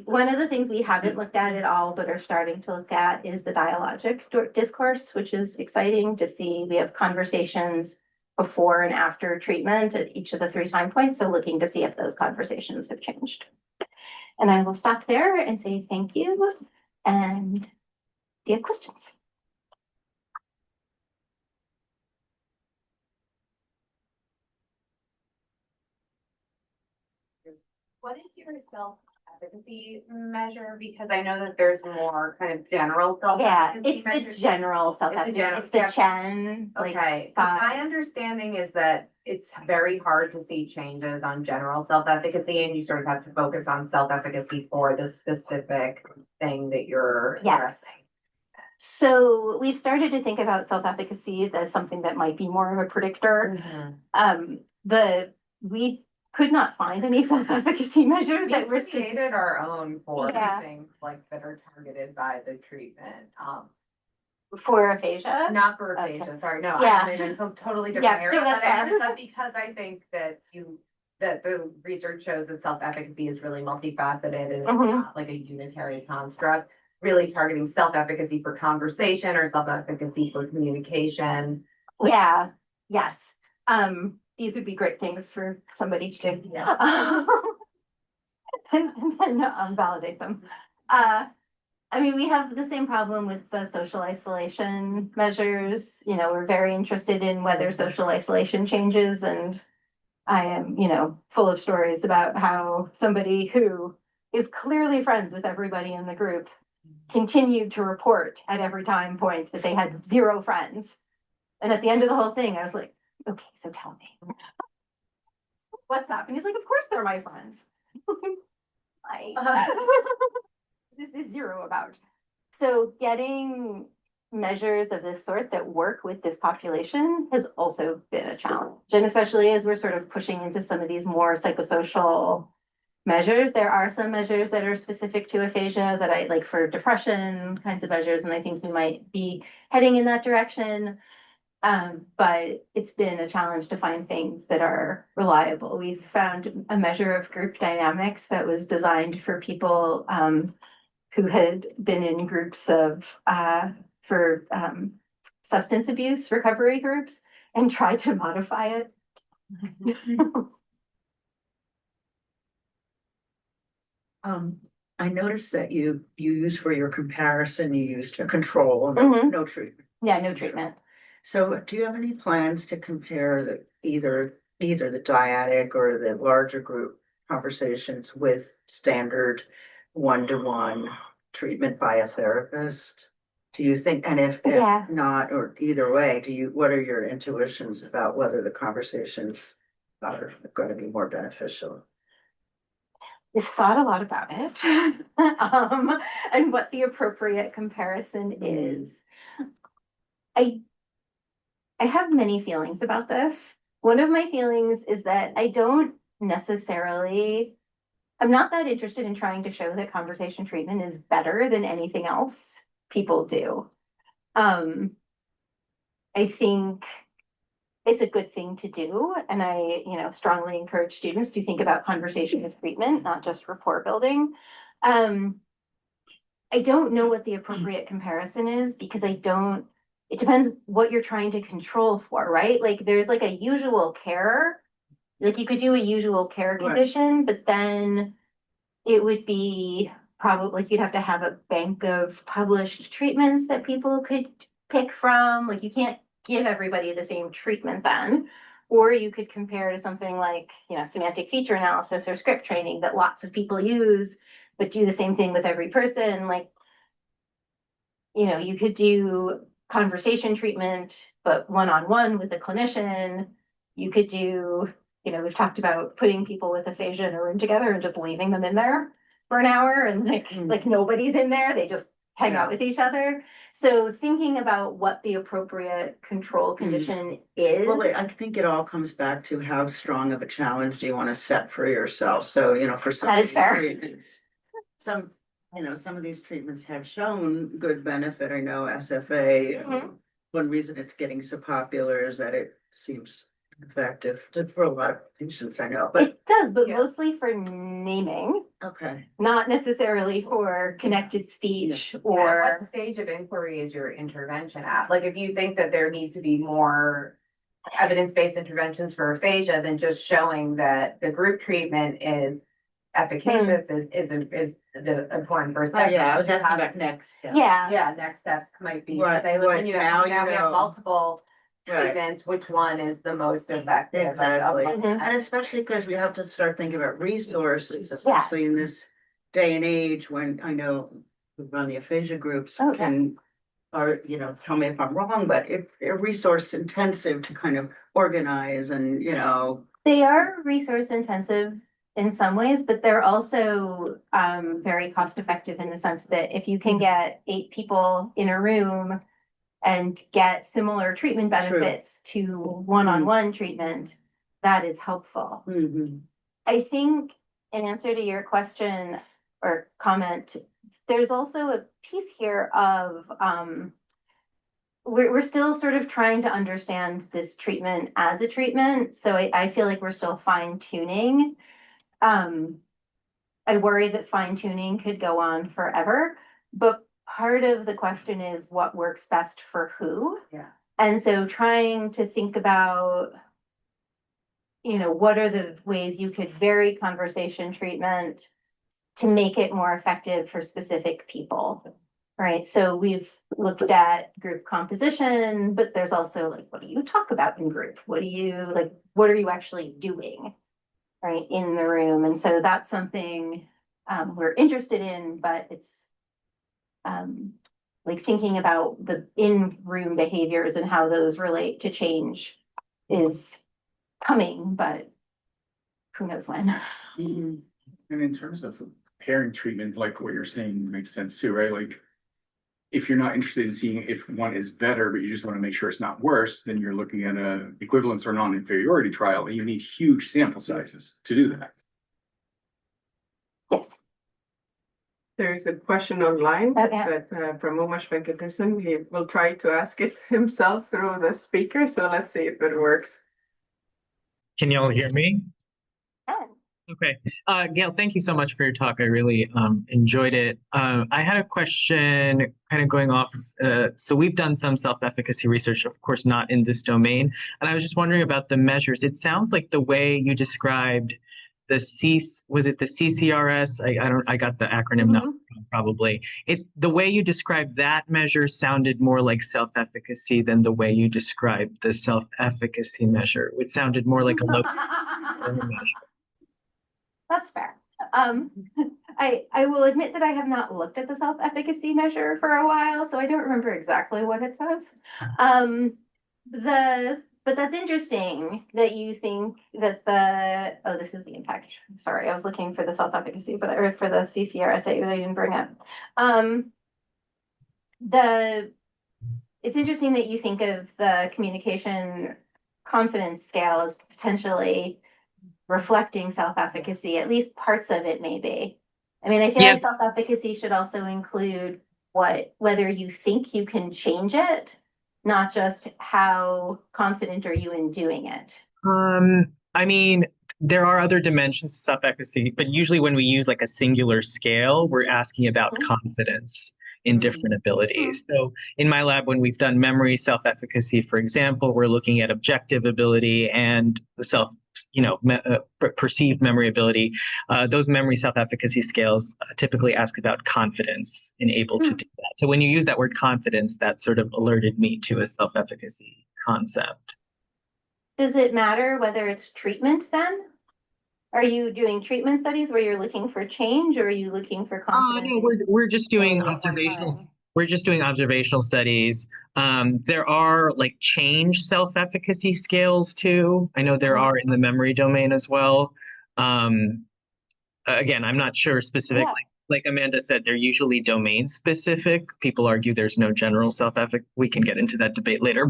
One of the things we haven't looked at all, but are starting to look at is the dialogic discourse, which is exciting to see. We have conversations before and after treatment at each of the 3 time points. So looking to see if those conversations have changed. And I will stop there and say thank you. And do you have questions? What is your self-efficacy measure? Because I know that there's more kind of general Yeah, self-efficacy it's the measures. general self-efficacy. It's the yeah. Chen. Okay, 'cause my understanding is that it's very hard to see changes on general self-efficacy and you sort of have to focus on self-efficacy for the specific thing that you're Yes. addressing. So we've started to think about self-efficacy as something that might be more of a predictor. We could not find any self-efficacy measures that were We created our own for Yeah. things like that are targeted by the treatment. For aphasia? Not for Okay. aphasia, sorry, no, Yeah. I'm in a totally Yeah, different area, no, that's but fair. because I think that that the research shows that self-efficacy is really multifaceted and it's Mhm. not like a unitary construct. Really targeting self-efficacy for conversation or self-efficacy for communication. Yeah, yes. These would be great things for somebody to do. And then validate them. I mean, we have the same problem with the social isolation measures. You know, we're very interested in whether social isolation changes, and I am, full of stories about how somebody who is clearly friends with everybody in the group continued to report at every time point that they had 0 friends. And at the end of the whole thing, I was like, okay, so tell me. What's up? And he's like, of course they're my friends. This is 0 about. So getting measures of this sort that work with this population has also been a challenge. And especially as we're sort of pushing into some of these more psychosocial measures, there are some measures that are specific to aphasia that I like for depression kinds of measures. And I think we might be heading in that direction. But it's been a challenge to find things that are reliable. We've found a measure of group dynamics that was designed for people who had been in groups of for substance abuse recovery groups and tried to modify it. I noticed that you use for your comparison, you used a control, Mhm. no treatment. Yeah, no treatment. So do you have any plans to compare either the dyadic or the larger group conversations with standard one-to-one treatment by a therapist? Do you think, and if Yeah. not, or either way, what are your intuitions about whether the conversations are going to be more beneficial? We've thought a lot about it. And what the appropriate comparison is. I have many feelings about this. One of my feelings is that I'm not that interested in trying to show that conversation treatment is better than anything else people do. I think it's a good thing to do, and I, strongly encourage students to think about conversation as treatment, not just rapport building. I don't know what the appropriate comparison is because it depends what you're trying to control for, right? Like there's like a usual care, like you could do a usual care Right. condition, but then it would be probably like you'd have to have a bank of published treatments that people could pick from. Like you can't give everybody the same treatment then. Or you could compare to something like, semantic feature analysis or script training that lots of people use, but do the same thing with every person. Like, you could do conversation treatment, but one-on-one with a clinician. You could do, we've talked about putting people with aphasia in a room together and just leaving them in there for an hour and like nobody's in there. They just hang out with each other. So thinking about what the appropriate control condition is. Well, I think it all comes back to how strong of a challenge do you want to set for yourself? So, for some That of is these fair. treatments, some of these treatments have shown good benefit. I know SFA, Mhm. one reason it's getting so popular is that it seems effective for a lot of patients I know, but It does, but Yeah. mostly for naming, okay. not necessarily for connected speech At or. what stage of inquiry is your intervention at? Like, if you think that there needs to be more evidence-based interventions for aphasia than just showing that the group treatment is efficacious is the important first Oh, step. yeah, I was You asking have- about next steps. Yeah. Yeah, next steps might be to Right, say, right, listen, now you now we have know. multiple Right. treatments, which one is the most effective? Exactly. Mhm. And especially because we have to start thinking about resources, especially in this day and age when I know we run the aphasia groups Oh, yeah. tell me if I'm wrong, but they're resource intensive to kind of organize and, They are resource intensive in some ways, but they're also very cost effective in the sense that if you can get 8 people in a room and get similar treatment benefits to one-on-one treatment, that is helpful. Mhm. I think in answer to your question or comment, there's also a piece here of we're still sort of trying to understand this treatment as a treatment. So I feel like we're still fine tuning. I worry that fine tuning could go on forever, but part of the question is what works best for who. Yeah. And so trying to think about, what are the ways you could vary conversation treatment to make it more effective for specific people, right? So we've looked at group composition, but there's also like, what do you talk about in group? What are you actually doing, right, in the room? And so that's something we're interested in, but it's like thinking about the in-room behaviors and how those relate to change is coming, but who knows when. And in terms of pairing treatment, like what you're saying makes sense too, right? Like if you're not interested in seeing if one is better, but you just want to make sure it's not worse, then you're looking at a equivalence or non-inferiority trial, and you need huge sample sizes to do that. Yes. There's a question online Oh, yeah. that from Umesh Venkatesan. He will try to ask it himself through the speaker. So let's see if it works. Can y'all hear me? Oh. Okay. Gayle, thank you so much for your talk. I really enjoyed it. I had a question kind of going off. So we've done some self-efficacy research, of course, not in this domain. And I was just wondering about the measures. It sounds like the way you described was it the CCRS? I got the acronym now, probably. The way you described that measure sounded more like self-efficacy than the way you described the self-efficacy measure. It sounded more like a local measure. That's fair. I will admit that I have not looked at the self-efficacy measure for a while, so I don't remember exactly what it says. But that's interesting that you think that this is the impact. Sorry, I was looking for the self-efficacy, or for the CCRS that I didn't bring up. It's interesting that you think of the communication confidence scale as potentially reflecting self-efficacy, at least parts of it maybe. I mean, I feel like self-efficacy should also include whether you think you can change it, not just how confident are you in doing it. I mean, there are other dimensions to self-efficacy, but usually when we use like a singular scale, we're asking about confidence in different abilities. So in my lab, when we've done memory self-efficacy, for example, we're looking at objective ability and the perceived memory ability. Those memory self-efficacy scales typically ask about confidence in able to do that. So when you use that word confidence, that sort of alerted me to a self-efficacy concept. Does it matter whether it's treatment then? Are you doing treatment studies where you're looking for change, or are you looking for confidence? No, we're just doing observational. We're just doing observational studies. There are like change self-efficacy scales too. I know there are in the memory domain as well. Again, I'm not sure specifically. Yeah. Like Amanda said, they're usually domain specific. People argue there's no general self-efficacy. We can get into that debate later,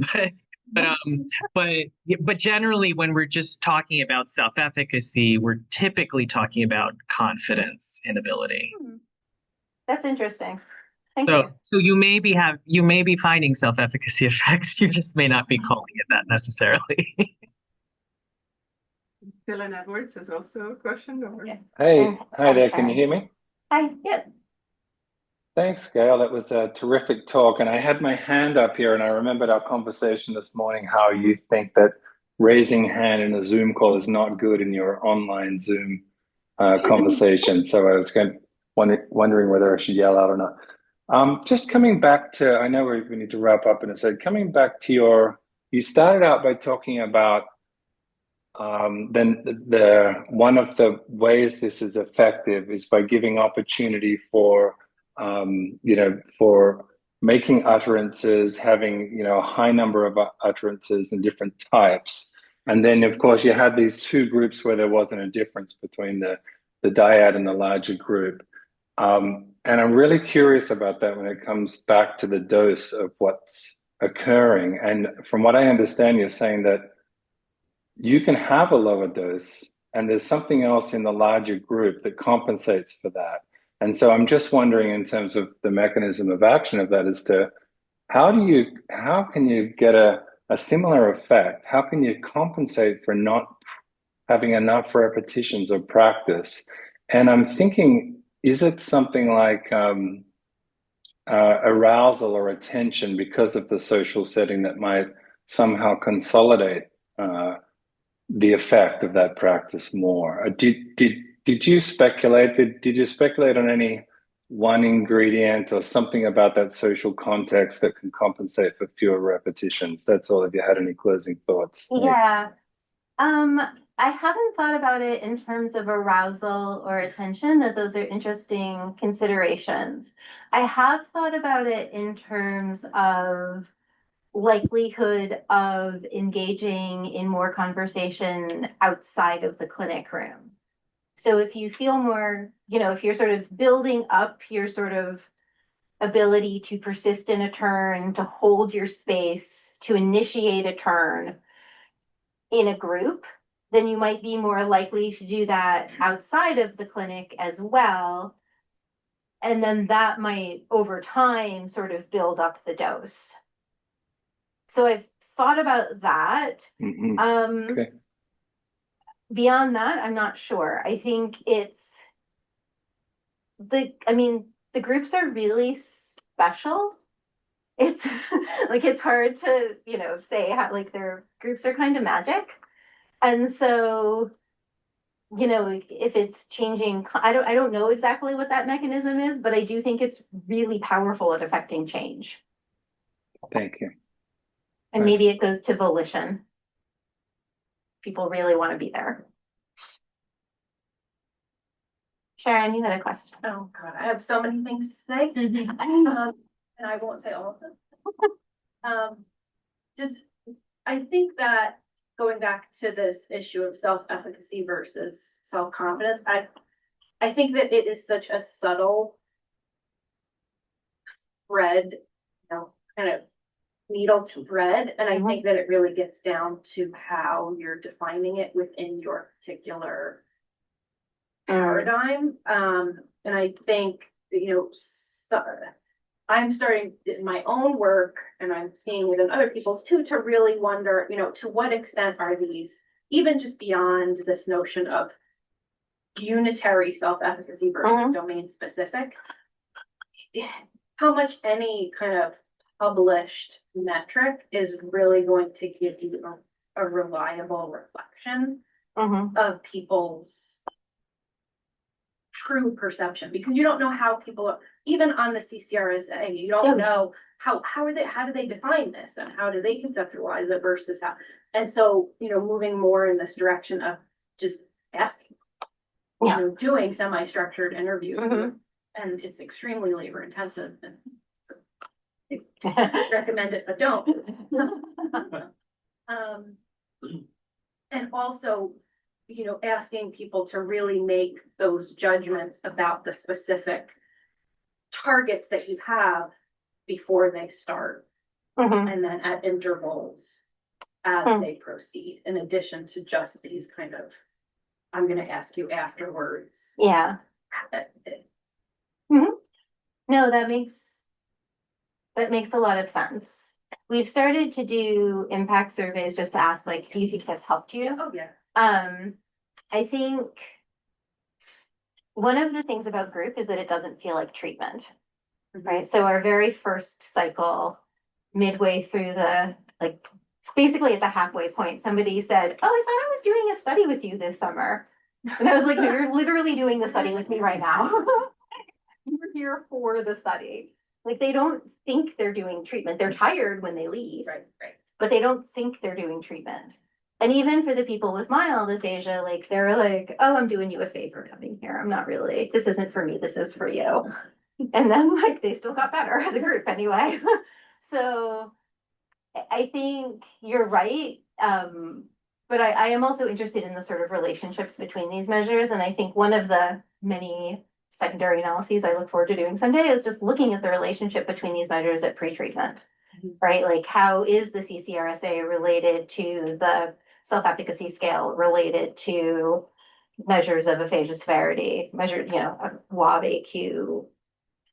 but generally, when we're just talking about self-efficacy, we're typically talking about confidence and ability. That's interesting. Thank you. So you may be finding self-efficacy effects. You just may not be calling it that necessarily. Dylan Edwards has also a question. Yeah. Hey, hi there. Can you hear me? Hi. Yep. Thanks, Gayle. That was a terrific talk. And I had my hand up here, and I remembered our conversation this morning, how you think that raising hand in a Zoom call is not good in your online Zoom conversation. So I was wondering whether I should yell out or not. Just coming back to, I know we need to wrap up in a second. Coming back to you started out by talking about then one of the ways this is effective is by giving opportunity for for making utterances, having a high number of utterances and different types. And then of course you had these two groups where there wasn't a difference between the dyad and the larger group. And I'm really curious about that when it comes back to the dose of what's occurring. And from what I understand, you're saying that you can have a lower dose and there's something else in the larger group that compensates for that. And so I'm just wondering, in terms of the mechanism of action of that, as to how can you get a similar effect? How can you compensate for not having enough repetitions of practice? And I'm thinking, is it something like arousal or attention because of the social setting that might somehow consolidate the effect of that practice more? Did you speculate? Did you speculate on any one ingredient or something about that social context that can compensate for fewer repetitions? That's all. If you had any closing thoughts. Yeah. I haven't thought about it in terms of arousal or attention, that those are interesting considerations. I have thought about it in terms of likelihood of engaging in more conversation outside of the clinic room. So if you feel more, if you're sort of building up your sort of ability to persist in a turn, to hold your space, to initiate a turn in a group, then you might be more likely to do that outside of the clinic as well. And then that might, over time, sort of build up the dose. So I've thought about that. Okay. Beyond that, I'm not sure. I think the groups are really special. It's like, it's hard to, say how, like, their groups are kind of magic. And so, if it's changing, I don't know exactly what that mechanism is, but I do think it's really powerful at affecting change. Thank you. And maybe it goes to volition. People really want to be there. Sharon, you had a question. Oh God, I have so many things to say. And I won't say all of them. I think that going back to this issue of self-efficacy versus self-confidence, I think that it is such a subtle thread, kind of needle to thread. And I think that it really gets down to how you're defining it within your particular paradigm. And I think, I'm starting in my own work, and I'm seeing it in other people's too, to really wonder, to what extent are these, even just beyond this notion of unitary self-efficacy versus domain specific, how much any kind of published metric is really going to give you a reliable reflection of people's true perception, because you don't know how people are, even on the CCRSA, you don't know how do they define this and how do they conceptualize it versus how, and so, moving more in this direction of just asking, doing semi-structured interviews, and it's extremely labor intensive, and I recommend it, but don't. And also, asking people to really make those judgments about the specific targets that you have before they start, and then at intervals as they proceed, in addition to just these kind of, I'm going to ask you afterwards. Yeah. No, that makes a lot of sense. We've started to do impact surveys just to ask, like, do you think this helped you? Oh yeah. I think one of the things about group is that it doesn't feel like treatment, right? So our very first cycle, midway through basically at the halfway point, somebody said, oh, I thought I was doing a study with you this summer. And I was like, no, you're literally doing the study with me right now. You're here for the study. Like, they don't think they're doing treatment. They're tired when they leave. Right. But they don't think they're doing treatment. And even for the people with mild aphasia, like, they're like, oh, I'm doing you a favor coming here. I'm not really, this isn't for me, this is for you. And then, like, they still got better as a group anyway. So I think you're right. But I am also interested in the sort of relationships between these measures. And I think one of the many secondary analyses I look forward to doing someday is just looking at the relationship between these measures at pre-treatment, right? Like, how is the CCRSA related to the self-efficacy scale, related to measures of aphasia severity, measured, WAB, AQ,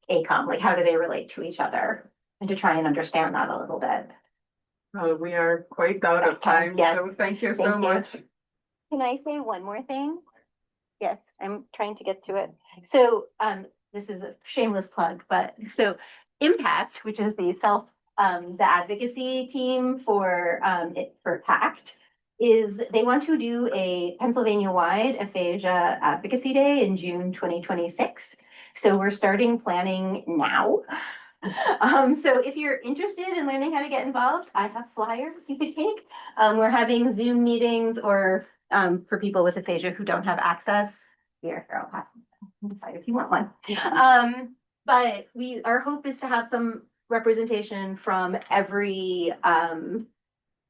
ACOM, like, how do they relate to each other? and to try and understand that a little bit. We are quite out of time, Yeah. so thank you so Thank you. much. Can I say one more thing? Yes, I'm trying to get to it. So, this is a shameless plug, but so Impact, which is the advocacy team for PACT, is they want to do a Pennsylvania-wide aphasia advocacy day in June 2026. So we're starting planning now. So if you're interested in learning how to get involved, I have flyers you could take. We're having Zoom meetings or for people with aphasia who don't have access. Here, I'll pass. Decide if you want one. But our hope is to have some representation from every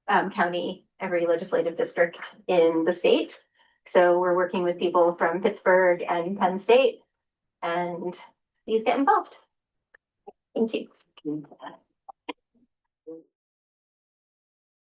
county, every legislative district in the state. So we're working with people from Pittsburgh and Penn State, and please get involved. Thank you.